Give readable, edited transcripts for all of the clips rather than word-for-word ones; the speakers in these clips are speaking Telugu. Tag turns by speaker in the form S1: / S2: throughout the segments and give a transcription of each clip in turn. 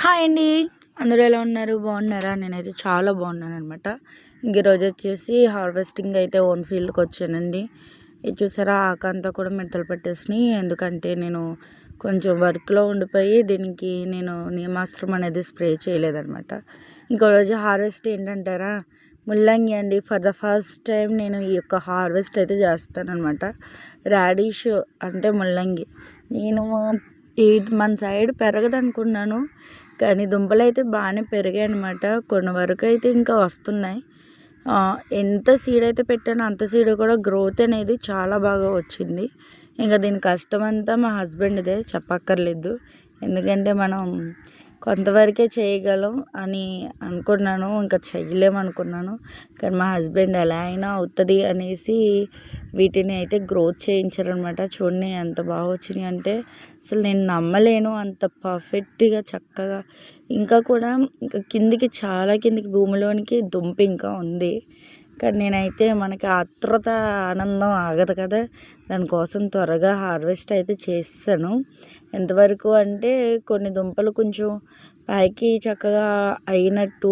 S1: హాయ్ అండి. అందరూ ఎలా ఉన్నారు? బాగున్నారా? నేనైతే చాలా బాగున్నాననమాట. ఈరోజు వచ్చేసి హార్వెస్టింగ్ అయితే ఓన్ ఫీల్డ్కి వచ్చానండి. ఇది చూసారా, ఆకంతా కూడా మిడతలు పట్టేసినాయి. ఎందుకంటే నేను కొంచెం వర్క్లో ఉండిపోయి దీనికి నేను నీమాస్త్రం అనేది స్ప్రే చేయలేదనమాట. ఇంకో రోజు హార్వెస్ట్ ఏంటంటారా, ముల్లంగి అండి. ఫర్ ద ఫస్ట్ టైం నేను ఈ యొక్క హార్వెస్ట్ అయితే చేస్తానమాట. రాడిష్ అంటే ముల్లంగి. నేను మన సైడ్ పెరగదు అనుకున్నాను, కానీ దుంపలు అయితే బాగానే పెరిగాయి అనమాట. కొన్ని వరకు అయితే ఇంకా వస్తున్నాయి. ఎంత సీడ్ అయితే పెట్టానో అంత సీడ్ కూడా గ్రోత్ అనేది చాలా బాగా వచ్చింది. ఇంకా దీని కష్టం అంతా మా హస్బెండ్దే, చెప్పక్కర్లేదు. ఎందుకంటే మనం కొంతవరకే చేయగలం అని అనుకున్నాను, ఇంకా చేయలేమనుకున్నాను. కానీ మా హస్బెండ్ ఎలా అయినా అవుతుంది అనేసి వీటిని అయితే గ్రోత్ చేయించారనమాట. చూడండి ఎంత బాగా వచ్చినాయి అంటే అసలు నేను నమ్మలేను, అంత పర్ఫెక్ట్గా చక్కగా. ఇంకా కూడా ఇంకా కిందికి, చాలా కిందికి భూమిలోనికి దుంప ఇంకా ఉంది. కానీ నేనైతే మనకి ఆత్రుత ఆనందం ఆగదు కదా, దానికోసం త్వరగా హార్వెస్ట్ అయితే చేసాను. ఎంతవరకు అంటే కొన్ని దుంపలు కొంచెం పైకి చక్కగా అయినట్టు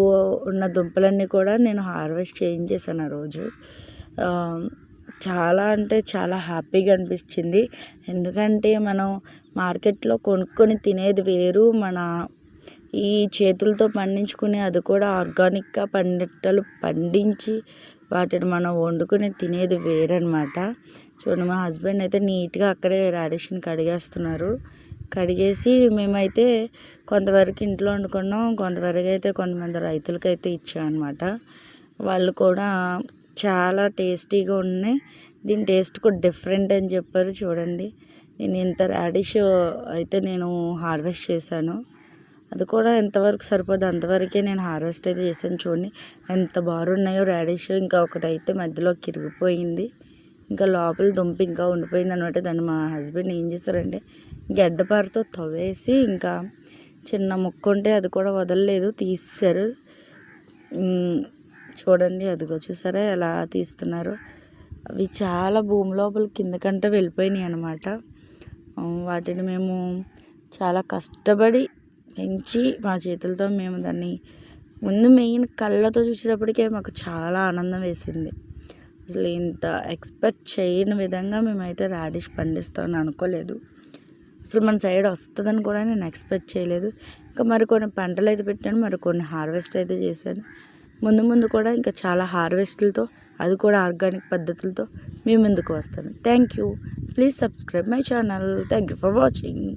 S1: ఉన్న దుంపలన్నీ కూడా నేను హార్వెస్ట్ చేయించేసాను ఆ రోజు. చాలా అంటే చాలా హ్యాపీగా అనిపించింది. ఎందుకంటే మనం మార్కెట్లో కొనుక్కొని తినేది వేరు, మన ఈ చేతులతో పండించుకుని, అది కూడా ఆర్గానిక్గా పండించి వాటిని మనం వండుకొని తినేది వేరనమాట. చూడండి, మా హస్బెండ్ అయితే నీట్గా అక్కడే రాడిష్ని కడిగేస్తున్నారు. కడిగేసి మేమైతే కొంతవరకు ఇంట్లో వండుకున్నాం, కొంతవరకు అయితే కొంతమంది రైతులకైతే ఇచ్చామన్నమాట. వాళ్ళు కూడా చాలా టేస్టీగా ఉన్నాయి. దీని టేస్ట్ కూడా డిఫరెంట్ అని చెప్పారు. చూడండి, నేను ఇంత రాడిష్ అయితే నేను హార్వెస్ట్ చేశాను. అది కూడా ఎంతవరకు సరిపోదు అంతవరకే నేను హార్వెస్ట్ అయితే చేశాను. చూడండి ఎంత బాగున్నాయో రాడిష్. ఇంకా ఒకటైతే మధ్యలో కిరిగిపోయింది, ఇంకా లోపల దుంప ఇంకా ఉండిపోయింది అనమాట. దాన్ని మా హస్బెండ్ ఏం చేశారంటే గడ్డపారతో తవ్వేసి, ఇంకా చిన్న ముక్క ఉంటే అది కూడా వదలలేదు, తీసేశారు. చూడండి, అదిగో చూసారా ఎలా తీస్తున్నారు. అవి చాలా భూమి లోపల కిందకంటే వెళ్ళిపోయినాయి అనమాట. వాటిని మేము చాలా కష్టపడి పెంచి మా చేతులతో మేము దాన్ని ముందు మెయిన్ కళ్ళతో చూసేటప్పటికే మాకు చాలా ఆనందం వేసింది. అసలు ఇంత ఎక్స్పెక్ట్ చేయని విధంగా మేమైతే రాడిష్ పండిస్తామని అనుకోలేదు. అసలు మన సైడ్ వస్తుందని కూడా నేను ఎక్స్పెక్ట్ చేయలేదు. ఇంకా మరికొన్ని పంటలు అయితే పెట్టాను, మరికొన్ని హార్వెస్ట్ అయితే చేశాను. ముందు కూడా ఇంకా చాలా హార్వెస్ట్లతో, అది కూడా ఆర్గానిక్ పద్ధతులతో మీ ముందుకు వస్తాను. Thank you. Please subscribe my channel. Thank you for watching.